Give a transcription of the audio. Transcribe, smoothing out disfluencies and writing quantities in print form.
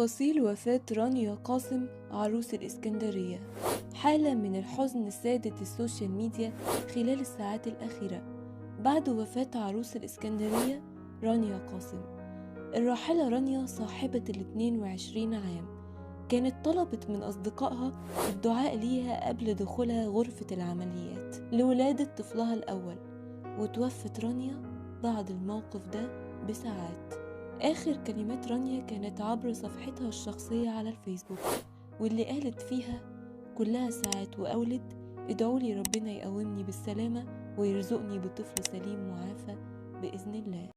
تفاصيل وفاة رانيا قاسم عروس الإسكندرية. حالة من الحزن سادت السوشيال ميديا خلال الساعات الأخيرة بعد وفاة عروس الإسكندرية رانيا قاسم. الراحلة رانيا صاحبة 22 عام كانت طلبت من أصدقائها الدعاء ليها قبل دخولها غرفة العمليات لولادة طفلها الأول، وتوفت رانيا بعد الموقف ده بساعات. آخر كلمات رانيا كانت عبر صفحتها الشخصية على الفيسبوك، واللي قالت فيها كلها ساعات وأولد ادعولي ربنا يقومني بالسلامة ويرزقني بطفل سليم معافى بإذن الله.